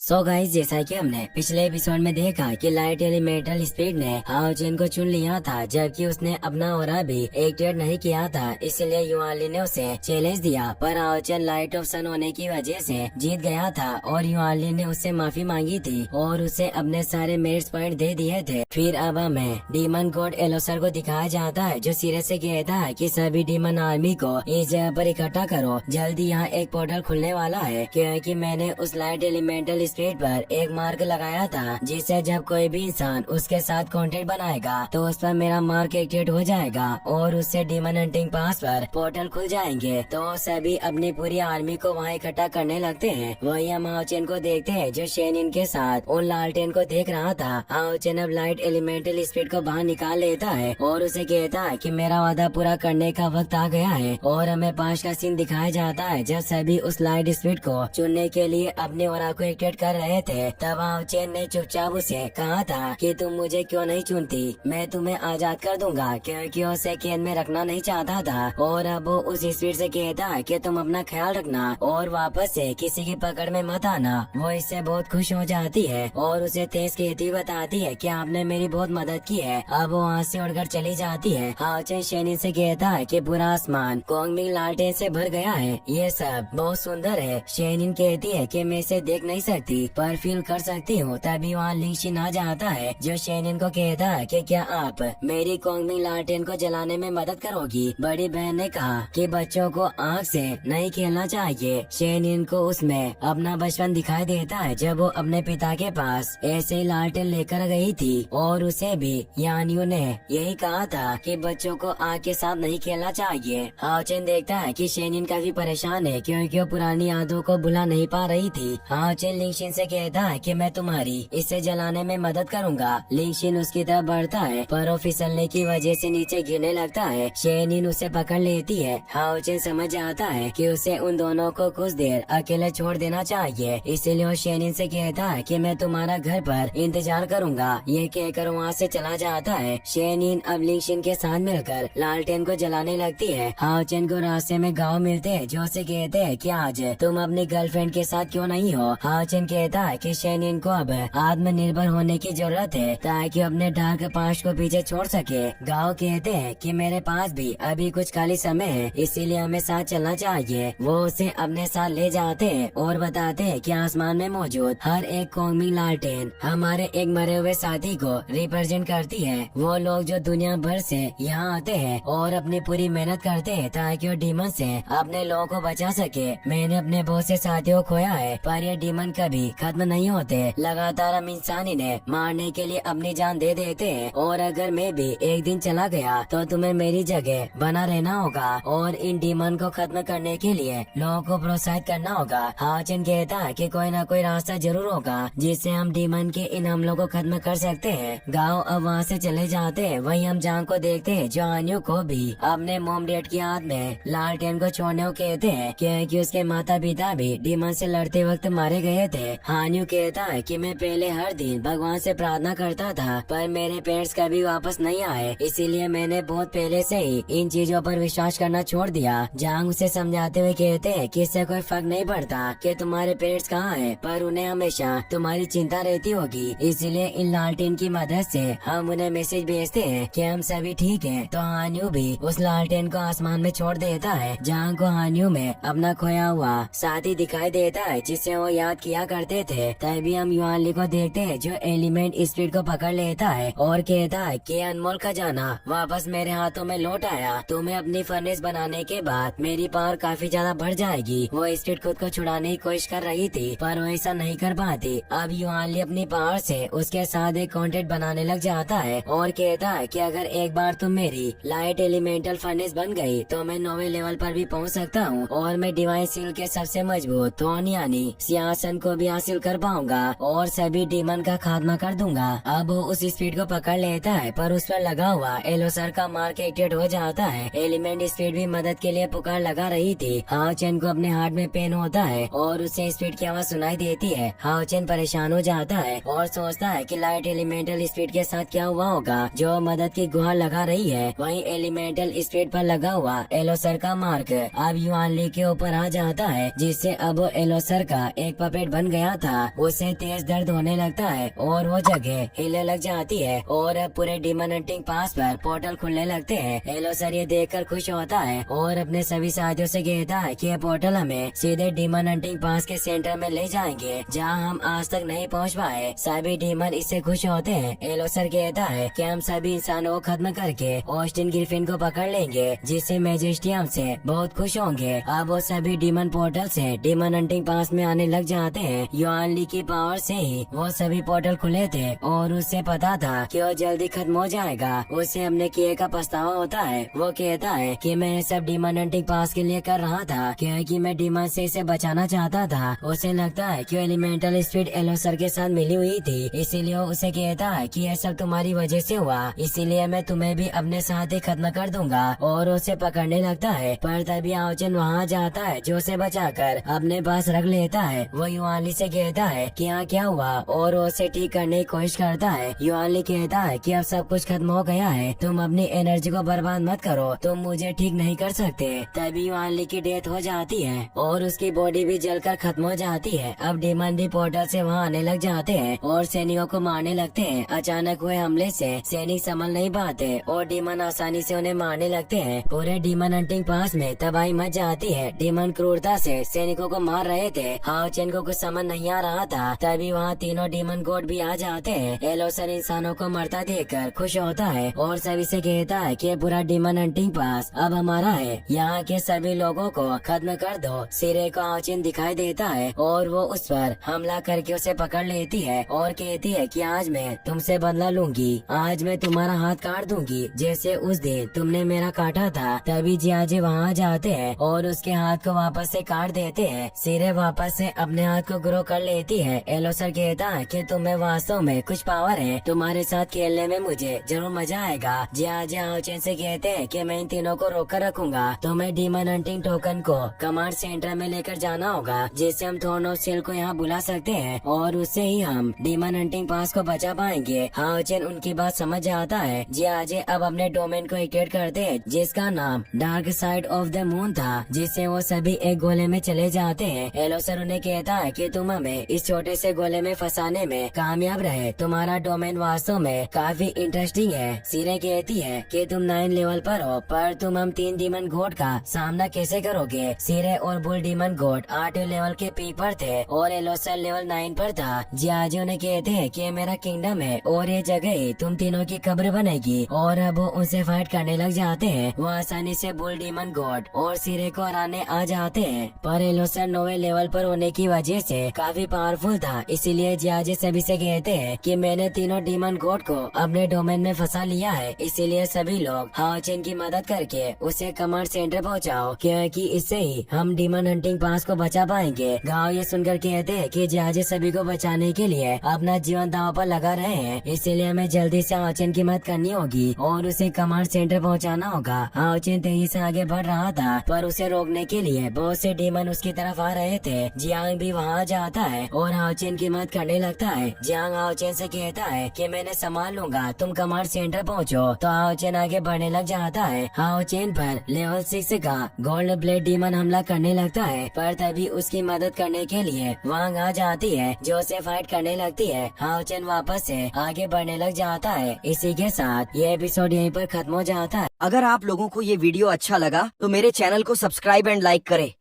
So guys, जैसा कि हमने पिछले एपिसोड में देखा कि लाइट एलिमेंटल स्पीड ने हाओ चेन को चुन लिया था, जबकि उसने अपना ऑरा भी एक्टिवेट नहीं किया था। इसलिए युआनली ने उसे चैलेंज दिया, पर हाओ चेन लाइट ऑफ सन होने की वजह से जीत गया था और युआनली ने उससे माफी मांगी थी और उसे अपने सारे मेरिट्स पॉइंट दे दिए थे। फिर अब हमें डीमन गॉड एलोसर को दिखाया जाता है, जो सिरे से कहता है कि सभी डीमन आर्मी को इस जगह पर इकट्ठा करो, जल्दी यहाँ एक पोर्टल खुलने वाला है, क्योंकि मैंने उस लाइट एलिमेंटल स्पीड पर एक मार्क लगाया था, जिससे जब कोई भी इंसान उसके साथ कॉन्टेक्ट बनाएगा तो उस पर मेरा मार्क एक्टिवेट हो जाएगा और उससे डीमन हंटिंग पास पर पोर्टल खुल जाएंगे। तो सभी अपनी पूरी आर्मी को वहाँ इकट्ठा करने लगते हैं। वही हम हाओ चेन को देखते हैं, जो शेनिन के साथ उन लालटेन को देख रहा था। हाओ चेन अब लाइट एलिमेंटल स्पीड को बाहर निकाल लेता है और उसे कहता है कि मेरा वादा पूरा करने का वक्त आ गया है। और हमें 5 का सीन दिखाया जाता है, जब सभी उस लाइट स्पीड को चुनने के लिए अपने ऑरा को एक्टिवेट कर रहे थे। तब हाओ चेन ने चुपचाप उसे कहा था कि तुम मुझे क्यों नहीं चुनती, मैं तुम्हें आजाद कर दूंगा, क्योंकि उसे कैद में रखना नहीं चाहता था। और अब वो उस स्पीड से कहता है कि तुम अपना ख्याल रखना और वापस से किसी की पकड़ में मत आना। वो इससे बहुत खुश हो जाती है और उसे तेज कहती हुई बताती है कि आपने मेरी बहुत मदद की है। अब वो वहाँ से उड़कर चली जाती है। हाओ चेन शेनिन से कहता है कि पूरा आसमान कोंगमिंग लालटेन से भर गया है, ये सब बहुत सुंदर है। शेनिन कहती है कि मैं इसे देख नहीं सकती पर फील कर सकती हूँ। तभी वहाँ लिंगशिन आ जाता है, जो शेनिन को कहता है कि क्या आप मेरी कोंगमिंग लालटेन को जलाने में मदद करोगी। बड़ी बहन ने कहा कि बच्चों को आग से नहीं खेलना चाहिए। शेनिन को उसमें अपना बचपन दिखाई देता है, जब वो अपने पिता के पास ऐसे ही लालटेन लेकर गई थी और उसे भी यानियो ने यही कहा था कि बच्चों को आग के साथ नहीं खेलना चाहिए। हाओ चेन देखता है कि शेनिन काफी परेशान है, क्योंकि वो पुरानी यादों को भुला नहीं पा रही थी। हाओ चेन लिंगशिन से कहता है कि मैं तुम्हारी इसे जलाने में मदद करूंगा। लिंगशिन उसकी तरफ बढ़ता है, पर वो फिसलने की वजह से नीचे गिरने लगता है। शेनिन उसे पकड़ लेती है। हाओ चेन समझ जाता है कि उसे उन दोनों को कुछ देर अकेले छोड़ देना चाहिए, इसलिए वो शेनिन से कहता है कि मैं तुम्हारा घर पर इंतजार करूंगा। ये कहकर वहाँ से चला जाता है। शेनिन अब लिंगशिन के साथ मिलकर लालटेन को जलाने लगती है। हाओ चेन को रास्ते में गाँव मिलते हैं, जो उसे कहते हैं कि आज तुम अपनी गर्लफ्रेंड के साथ क्यों नहीं हो। हाओ चेन कहता है कि शेनिन को अब आत्मनिर्भर होने की जरूरत है, ताकि अपने डार्क पास्ट को पीछे छोड़ सके। गाँव कहते हैं कि मेरे पास भी अभी कुछ खाली समय है, इसीलिए हमें साथ चलना चाहिए। वो उसे अपने साथ ले जाते हैं और बताते हैं कि आसमान में मौजूद हर एक कोंगमिंग लालटेन हमारे एक मरे हुए साथी को रिप्रेजेंट करती है। वो लोग जो दुनिया भर से यहाँ आते हैं और अपनी पूरी मेहनत करते हैं ताकि वो डीमन से अपने लोगों को बचा सके। मैंने अपने बहुत से साथियों को खोया है, पर ये डीमन कभी खत्म नहीं होते। लगातार हम इंसान इन्हें मारने के लिए अपनी जान दे देते हैं, और अगर मैं भी एक दिन चला गया तो तुम्हें मेरी जगह बना रहना होगा और इन डीमन को खत्म करने के लिए लोगों को प्रोत्साहित करना होगा। हाओ चेन कहता है कि कोई न कोई रास्ता जरूर होगा जिससे हम डीमन के इन हमलों को खत्म कर सकते हैं। गाँव अब वहाँ से चले जाते हैं। वहीं हम जांग को देखते हैं, जो आन्यू को भी अपने मॉम डैड की याद में लालटेन को छोड़ने को कहते हैं, क्योंकि उसके माता पिता भी डीमन से लड़ते वक्त मारे गए थे। हान्यू कहता है कि मैं पहले हर दिन भगवान से प्रार्थना करता था, पर मेरे पेरेंट्स कभी वापस नहीं आए, इसीलिए मैंने बहुत पहले से ही इन चीजों पर विश्वास करना छोड़ दिया। जांग उसे समझाते हुए कहते हैं कि इससे कोई फर्क नहीं पड़ता कि तुम्हारे पेरेंट्स कहाँ हैं, पर उन्हें हमेशा तुम्हारी चिंता रहती होगी। इसीलिए इन लालटेन की मदद से हम उन्हें मैसेज भेजते हैं कि हम सभी ठीक हैं। तो हान्यू भी उस लालटेन को आसमान में छोड़ देता है। जांग को हान्यू में अपना खोया हुआ साथी दिखाई देता है, जिसे वो याद किया करते थे। तभी हम युआनली को देखते हैं, जो एलिमेंट स्पीड को पकड़ लेता है और कहता है कि अनमोल खजाना वापस मेरे हाथों में लौट आया। तुम्हें अपनी फर्नेस बनाने के बाद मेरी पावर काफी ज्यादा बढ़ जाएगी। वो स्पीड खुद को छुड़ाने की कोशिश कर रही थी, पर वो ऐसा नहीं कर पाती। अब युआनली अपनी पावर से उसके साथ एक कॉन्टेक्ट बनाने लग जाता है और कहता है कि अगर एक बार तुम मेरी लाइट एलिमेंटल फर्नेस बन गई तो मैं 9वें लेवल पर भी पहुंच सकता हूं, और मैं डिवाइन सील के सबसे मजबूत थ्रोन यानी सिंहासन को भी हासिल कर पाऊंगा और सभी डीमन का खात्मा कर दूंगा। अब वो उस स्पीड को पकड़ लेता है, पर उस पर लगा हुआ एलोसर का मार्क एक्टिवेट हो जाता है। एलिमेंट स्पीड भी मदद के लिए पुकार लगा रही थी। हाओ चेन को अपने हार्ट में पेन होता है और उसे स्पीड की आवाज सुनाई देती है। हाओ चेन परेशान हो जाता है और सोचता है कि लाइट एलिमेंटल स्पीड के साथ क्या हुआ होगा, जो मदद की गुहार लगा रही है। वहीं एलिमेंटल स्पीड पर लगा हुआ एलोसर का मार्क अब युआनली के ऊपर आ जाता है, जिससे अब वो एलोसर का एक पपेट बन गया था उसे तेज दर्द होने लगता है और वो जगह हिले लग जाती है और अब पूरे डीमन हंटिंग पास पर पोर्टल खुलने लगते हैं। एलोसर ये देखकर खुश होता है और अपने सभी साथियों से कहता है कि ये पोर्टल हमें सीधे डीमन हंटिंग पास के सेंटर में ले जाएंगे जहां हम आज तक नहीं पहुंच पाए। सभी डीमन इससे खुश होते हैं। एलोसर कहता है कि हम सभी इंसानों को खत्म करके ऑस्टिन ग्रिफिन को पकड़ लेंगे जिससे मेजेस्टी हमसे बहुत खुश होंगे। अब वो सभी डीमन पोर्टल से डीमन हंटिंग पास में आने लग जाते हैं। युआन ली की पावर से ही वो सभी पोर्टल खुले थे और उससे पता था कि वो जल्दी खत्म हो जाएगा। उसे अपने किए का पछतावा होता है। वो कहता है कि मैं ये सब डीमन हंटिंग पास के लिए कर रहा था क्योंकि मैं डीमन से इसे बचाना चाहता था। उसे लगता है कि एलिमेंटल स्पीड एलोसर के साथ मिली हुई थी, इसीलिए वो उसे कहता है कि यह सब तुम्हारी वजह से हुआ, इसीलिए मैं तुम्हें भी अपने साथ ही खत्म कर दूंगा और उसे पकड़ने लगता है। पर तभी आओचन वहाँ जाता है जो उसे बचाकर अपने पास रख लेता है। वो युआन ली से कहता है कि यहाँ क्या हुआ और वो उसे ठीक करने की कोशिश करता है। युआन ली कहता है कि अब सब कुछ खत्म हो गया है, तुम अपनी एनर्जी को बर्बाद मत करो, तुम मुझे ठीक नहीं कर सकते। तभी युआन ली की डेथ हो जाती है और उसकी बॉडी भी जलकर खत्म हो जाती है। अब डीमन भी पोर्टल से वहाँ आने लग जाते हैं और सैनिकों को मारने लगते हैं। अचानक हुए हमले से सैनिक संभल नहीं पाते और डीमन आसानी से उन्हें मारने लगते हैं। पूरे डीमन हंटिंग पास में तबाही मच जाती है। डीमन क्रूरता से सैनिकों को मार रहे थे। हाओचेन को कुछ समझ नहीं आ रहा था। तभी वहाँ तीनों डीमन गॉड भी आ जाते हैं। एलोसर इंसानों को मरता देखकर खुश होता है और सभी से कहता है कि पूरा डीमन हंटिंग पास अब हमारा है, यहाँ के सभी लोगों को खत्म कर दो। सिरे को हाओचेन दिखाई देता है और वो उस पर हमला करके उसे पकड़ लेती है और कहती है कि आज मैं तुमसे बदला लूंगी, आज मैं तुम्हारा हाथ काट दूंगी जैसे उस दिन तुमने मेरा काटा था। तभी जियाजे वहाँ जाते हैं और उसके हाथ को वापस से काट देते हैं। सिरे वापस से अपने हाथ को ग्रो कर लेती है। एलोसर कहता है कि तुम्हें वास्तव में कुछ पावर है, तुम्हारे साथ खेलने में मुझे जरूर मजा आएगा। जियाजे हाओचेन से कहते हैं कि मैं इन तीनों को रोक कर रखूंगा। तुम्हें डीमन हंटिंग टोकन को कमांड सेंटर में लेकर जाना होगा जिससे हम थॉर्न ऑफ स्टील को यहाँ बुला सकते हैं और उससे ही हम डीमन हंटिंग पास को बचा पाएंगे। हाओचेन उनकी बात समझ जाता है। जियाजे अब अपने डोमेन को एक्टिवेट करते हैं जिसका नाम dark side of the moon था, जिससे वो सभी एक गोले में चले जाते हैं। एलोसर उन्हें कहता है कि तुम हमें इस छोटे से गोले में फंसाने में कामयाब रहे, तुम्हारा डोमेन वास्तव में काफी इंटरेस्टिंग है। सिरे कहती है कि तुम 9 लेवल पर हो, पर तुम हम 3 डीमन गॉड का सामना कैसे करोगे। सिरे और बुल डीमन गॉड 8 लेवल के पीक पर थे और एलोसर लेवल 9 पर था। जियाजे उन्हें कहते हैं कि मेरा किंगडम है और ये जगह ही तुम तीनों की कब्र बनेगी और अब वो उनसे फाइट करने लग जाते हैं। वो आसानी से बुल डीमन गॉड और सिरे को हराने आ जाते हैं, पर एलोसर 9वें लेवल पर होने की वजह से काफी पावरफुल था, इसीलिए जियाजे सभी से कहते हैं कि मैंने तीनों डीमन गॉड को अपने डोमेन में फंसा लिया है, इसीलिए सभी लोग हाओचेन की मदद करके उसे कमांड सेंटर पहुंचाओ क्योंकि इससे ही हम डीमन हंटिंग पास को बचा पाएंगे। गाँव ये सुनकर कहते हैं कि जियाजे सभी को बचाने के लिए अपना जीवन दांव पर लगा रहे हैं, इसलिए हमें जल्दी से हाओचेन की मदद करनी होगी और उसे कमांड सेंटर पहुंचाना होगा। हाओचेन तेजी से आगे बढ़ रहा था पर उसे रोकने के लिए बहुत से डीमन उसकी तरफ आ रहे थे। जियांग भी वहाँ जाता है और हाओचेन की मदद करने लगता है। जियांग हाओचेन से कहता है कि मैंने संभाल लूंगा, तुम कमांड सेंटर पहुँचो। तो हाओचेन आगे बढ़ने लग जाता है। हाओचेन पर लेवल 6 का गोल्ड ब्लेड डीमन हमला करने लगता है, पर तभी उसकी मदद करने के लिए वांग आ जाती है जो उसे फाइट करने लगती है। हाओचेन वापस से आगे बढ़ने लग जाता है। इसी के साथ ये एपिसोड यहीं पर खत्म हो जाता है। अगर आप लोगों को ये वीडियो अच्छा लगा तो मेरे चैनल को सब्सक्राइब एंड लाइक करें।